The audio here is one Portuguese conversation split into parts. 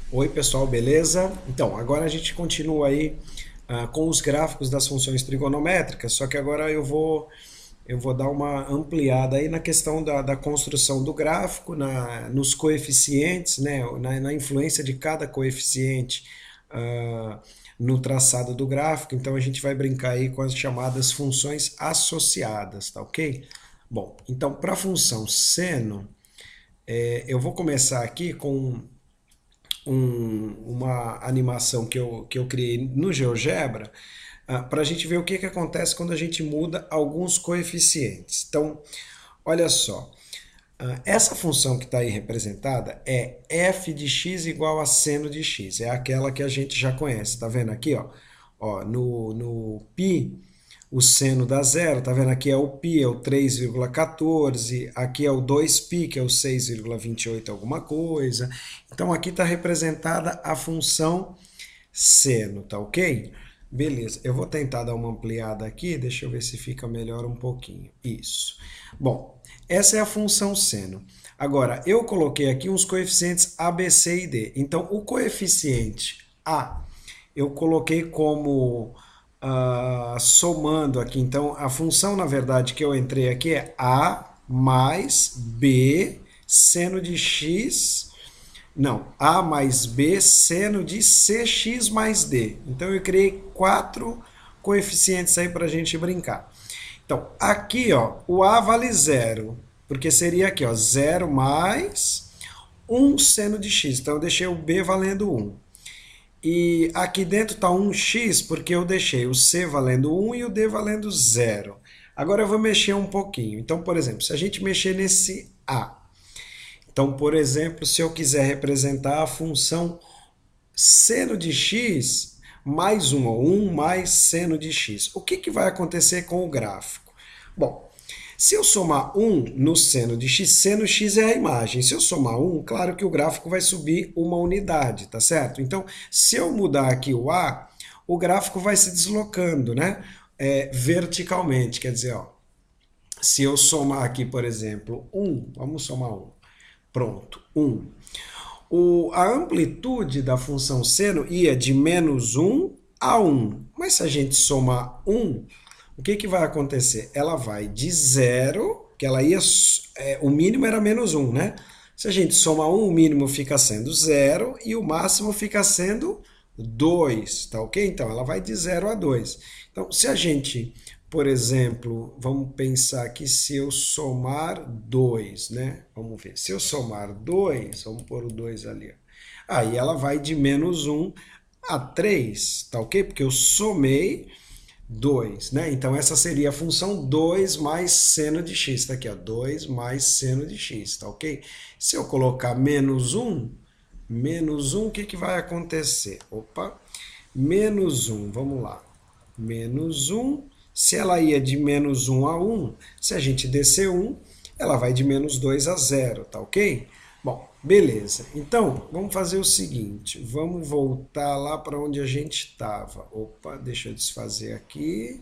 Oi, pessoal, beleza? Então, agora a gente continua aí com os gráficos das funções trigonométricas, só que agora eu vou dar uma ampliada aí na questão da construção do gráfico, nos coeficientes, né, na influência de cada coeficiente ah, no traçado do gráfico. Então, a gente vai brincar aí com as chamadas funções associadas, tá ok? Bom, então, para a função seno, eu vou começar aqui com uma animação que eu criei no GeoGebra para a gente ver o que acontece quando a gente muda alguns coeficientes. Então, olha só, essa função que está aí representada é f de x igual a seno de x, é aquela que a gente já conhece, está vendo aqui? Ó, no π, o seno dá zero, tá vendo? Aqui é o π, é o 3,14, aqui é o 2π, que é o 6,28 alguma coisa. Então aqui está representada a função seno, tá ok? Beleza, eu vou tentar dar uma ampliada aqui, deixa eu ver se fica melhor um pouquinho. Isso. Bom, essa é a função seno. Agora, eu coloquei aqui uns coeficientes A, B, C e D. Então, o coeficiente A eu coloquei como somando aqui. Então, a função, na verdade, que eu entrei aqui é A mais B seno de x. Não, A mais B seno de CX mais D. Então, eu criei quatro coeficientes aí para a gente brincar. Então, aqui, ó, o A vale zero, porque seria aqui, ó, zero mais 1 seno de x. Então, eu deixei o B valendo 1. E aqui dentro está 1x, porque eu deixei o C valendo 1 e o D valendo 0. Agora eu vou mexer um pouquinho. Então, por exemplo, se a gente mexer nesse A. Então, por exemplo, se eu quiser representar a função seno de x mais 1, ou 1 mais seno de x. O que vai acontecer com o gráfico? Bom, se eu somar 1 no seno x é a imagem. Se eu somar 1, claro que o gráfico vai subir uma unidade, tá certo? Então, se eu mudar aqui o A, o gráfico vai se deslocando, né? Verticalmente, quer dizer, ó, se eu somar aqui, por exemplo, 1, vamos somar 1. Pronto, 1. A amplitude da função seno ia de menos 1 a 1. Mas se a gente somar 1, o que vai acontecer? Ela vai de 0, que ela ia. O mínimo era menos 1, né? Se a gente soma 1, o mínimo fica sendo 0 e o máximo fica sendo 2, tá ok? Então ela vai de 0 a 2. Então, se a gente, por exemplo, vamos pensar que se eu somar 2, né? Vamos ver. Se eu somar 2, vamos pôr o 2 ali. Aí ela vai de menos 1 a 3, tá ok? Porque eu somei 2, né? Então essa seria a função 2 mais seno de x, tá aqui, ó, 2 mais seno de x, tá ok? Se eu colocar menos 1, o que vai acontecer? Opa, menos 1, vamos lá. Menos 1, se ela ia de menos 1 a 1, se a gente descer 1, ela vai de menos 2 a 0, tá ok? Bom, beleza. Então, vamos fazer o seguinte. Vamos voltar lá para onde a gente estava. Opa, deixa eu desfazer aqui.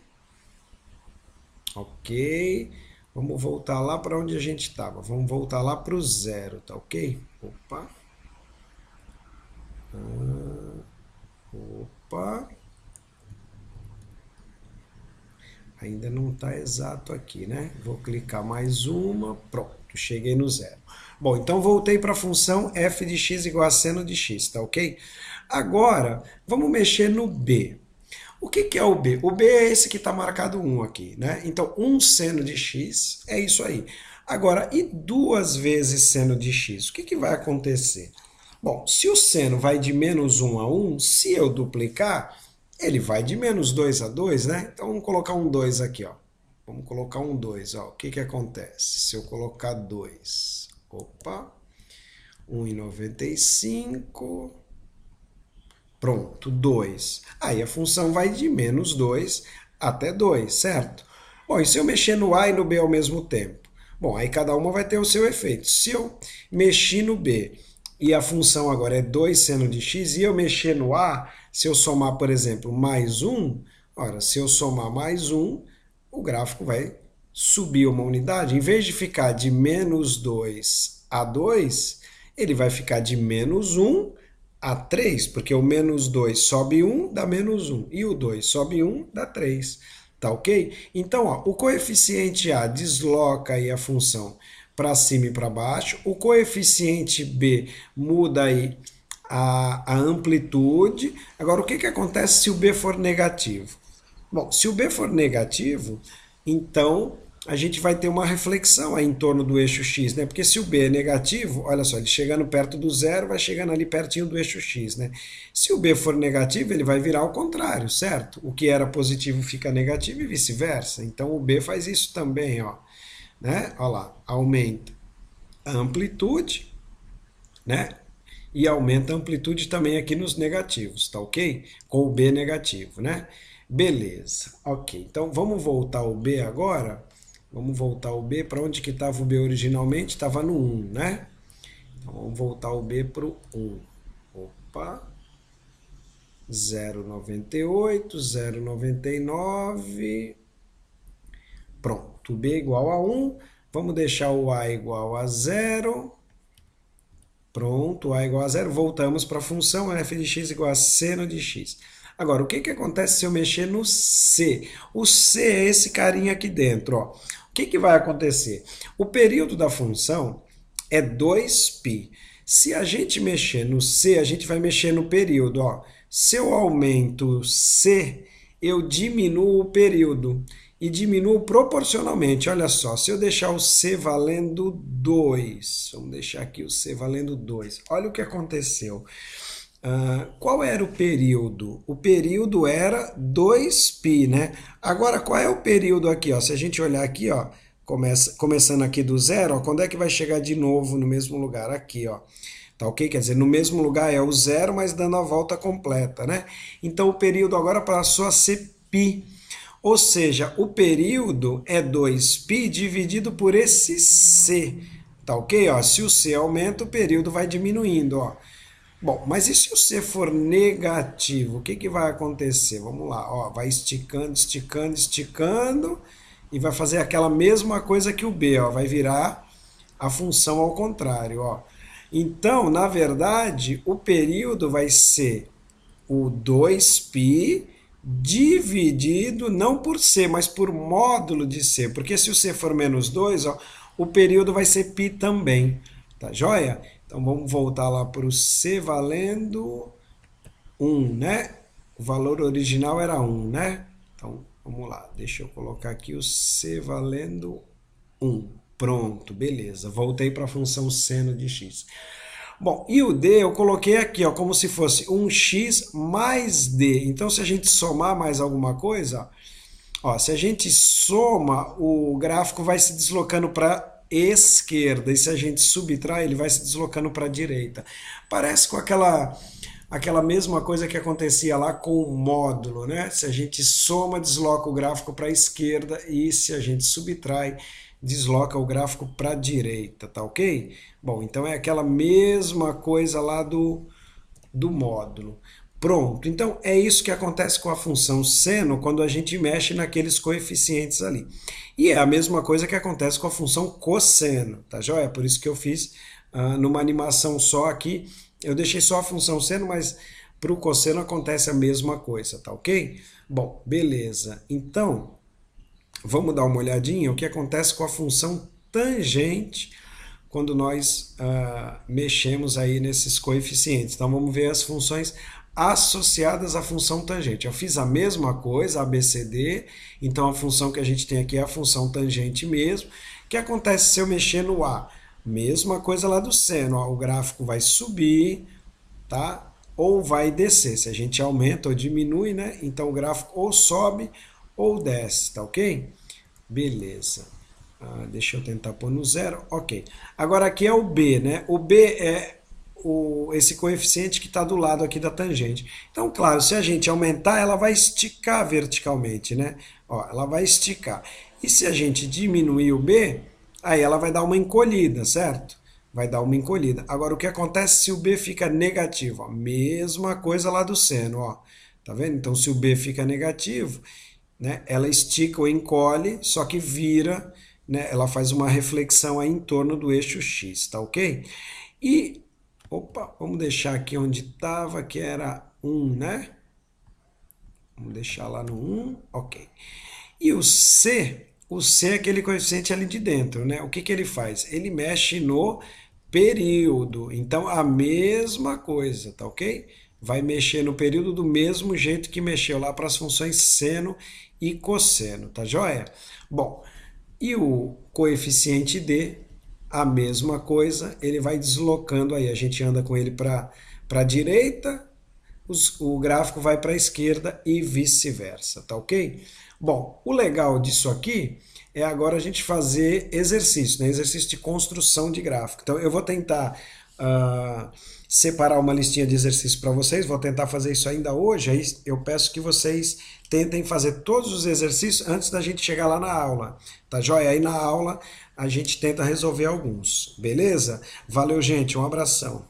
Ok. Vamos voltar lá para onde a gente estava. Vamos voltar lá para o zero, tá ok? Opa. Opa. Ainda não está exato aqui, né? Vou clicar mais uma. Pronto, cheguei no zero. Bom, então voltei para a função f de x igual a seno de x, tá ok? Agora, vamos mexer no b. O que é o b? O b é esse que está marcado 1 aqui, né? Então, 1 seno de x é isso aí. Agora, e 2 vezes seno de x? O que vai acontecer? Bom, se o seno vai de menos 1 a 1, se eu duplicar, ele vai de menos 2 a 2, né? Então, vamos colocar um 2 aqui, ó. Vamos colocar um 2, ó. O que acontece? Se eu colocar 2, opa, 1,95, pronto, 2. Aí a função vai de menos 2 até 2, certo? Bom, e se eu mexer no A e no B ao mesmo tempo? Bom, aí cada uma vai ter o seu efeito. Se eu mexer no B e a função agora é 2 seno de x, e eu mexer no A, se eu somar, por exemplo, mais 1, ora, se eu somar mais 1, o gráfico vai subir uma unidade. Em vez de ficar de menos 2 a 2, ele vai ficar de menos 1 a 3, porque o menos 2 sobe 1, dá menos 1. E o 2 sobe 1, dá 3. Tá ok? Então, ó, o coeficiente A desloca aí a função para cima e para baixo. O coeficiente B muda aí a amplitude. Agora, o que, que acontece se o B for negativo? Bom, se o B for negativo, então a gente vai ter uma reflexão aí em torno do eixo x, né? Porque se o B é negativo, olha só, ele chegando perto do zero, vai chegando ali pertinho do eixo x, né? Se o B for negativo, ele vai virar ao contrário, certo? O que era positivo fica negativo e vice-versa. Então o B faz isso também, ó, né? Olha lá, aumenta a amplitude, né? E aumenta a amplitude também aqui nos negativos, tá ok? Com o B negativo, né? Beleza, ok. Então vamos voltar o B agora. Vamos voltar o B para onde que estava o B originalmente? Estava no 1, né? Então vamos voltar o B para o 1. Opa! 0,98, 0,99. Pronto, o B é igual a 1. Vamos deixar o A igual a 0. Pronto, A igual a 0. Voltamos para a função f de x igual a seno de x. Agora, o que, que acontece se eu mexer no C? O C é esse carinha aqui dentro, ó. O que, que vai acontecer? O período da função é 2π. Se a gente mexer no C, a gente vai mexer no período, ó. Se eu aumento C, eu diminuo o período. E diminuo proporcionalmente. Olha só, se eu deixar o C valendo 2, vamos deixar aqui o C valendo 2. Olha o que aconteceu. Qual era o período? O período era 2π, né? Agora, qual é o período aqui? Ó? Se a gente olhar aqui, ó, começando aqui do zero, ó, quando é que vai chegar de novo no mesmo lugar? Aqui, ó. Tá ok? Quer dizer, no mesmo lugar é o zero, mas dando a volta completa, né? Então, o período agora passou a ser π. Ou seja, o período é 2π dividido por esse C. Tá ok? Ó, se o C aumenta, o período vai diminuindo, ó. Bom, mas e se o C for negativo? O que, que vai acontecer? Vamos lá, ó, vai esticando, esticando, esticando e vai fazer aquela mesma coisa que o B, ó, vai virar a função ao contrário, ó. Então, na verdade, o período vai ser o 2π dividido não por C, mas por módulo de C, porque se o C for menos 2, ó, o período vai ser π também, tá joia? Então vamos voltar lá para o C valendo 1, né? O valor original era 1, né? Então vamos lá, deixa eu colocar aqui o C valendo 1. Pronto, beleza. Voltei para a função seno de x. Bom, e o D eu coloquei aqui, ó, como se fosse 1x mais D. Então, se a gente somar mais alguma coisa, ó, se a gente soma, o gráfico vai se deslocando para esquerda, e se a gente subtrai, ele vai se deslocando para a direita. Parece com aquela mesma coisa que acontecia lá com o módulo, né? Se a gente soma, desloca o gráfico para a esquerda, e se a gente subtrai, desloca o gráfico para a direita, tá ok? Bom, então é aquela mesma coisa lá do módulo. Pronto, então é isso que acontece com a função seno quando a gente mexe naqueles coeficientes ali. E é a mesma coisa que acontece com a função cosseno, tá joia? Por isso que eu fiz numa animação só aqui, eu deixei só a função seno, mas para o cosseno acontece a mesma coisa, tá ok? Bom, beleza. Então, vamos dar uma olhadinha o que acontece com a função tangente quando nós mexemos aí nesses coeficientes. Então vamos ver as funções associadas à função tangente. Eu fiz a mesma coisa, ABCD, então a função que a gente tem aqui é a função tangente mesmo. O que acontece se eu mexer no A? Mesma coisa lá do seno, ó, o gráfico vai subir, tá? Ou vai descer. Se a gente aumenta ou diminui, né? Então o gráfico ou sobe ou desce, tá ok? Beleza. Deixa eu tentar pôr no zero. Ok. Agora aqui é o B, né? O B é esse coeficiente que está do lado aqui da tangente. Então, claro, se a gente aumentar, ela vai esticar verticalmente, né? Ó, ela vai esticar. E se a gente diminuir o B, aí ela vai dar uma encolhida, certo? Vai dar uma encolhida. Agora, o que acontece se o B fica negativo? Ó, mesma coisa lá do seno, ó. Tá vendo? Então, se o B fica negativo, né, ela estica ou encolhe, só que vira, né, ela faz uma reflexão aí em torno do eixo x, tá ok? E Opa, vamos deixar aqui onde estava, que era 1, né? Vamos deixar lá no 1, ok. E o C é aquele coeficiente ali de dentro, né? O que que ele faz? Ele mexe no período. Então, a mesma coisa, tá ok? Vai mexer no período do mesmo jeito que mexeu lá para as funções seno e cosseno, tá joia? Bom, e o coeficiente D, a mesma coisa, ele vai deslocando aí. A gente anda com ele para a direita, o gráfico vai para a esquerda e vice-versa, tá ok? Bom, o legal disso aqui é agora a gente fazer exercício, né? Exercício de construção de gráfico. Então eu vou tentar separar uma listinha de exercícios para vocês, vou tentar fazer isso ainda hoje, aí eu peço que vocês tentem fazer todos os exercícios antes da gente chegar lá na aula, tá joia? Aí na aula a gente tenta resolver alguns, beleza? Valeu, gente, um abração.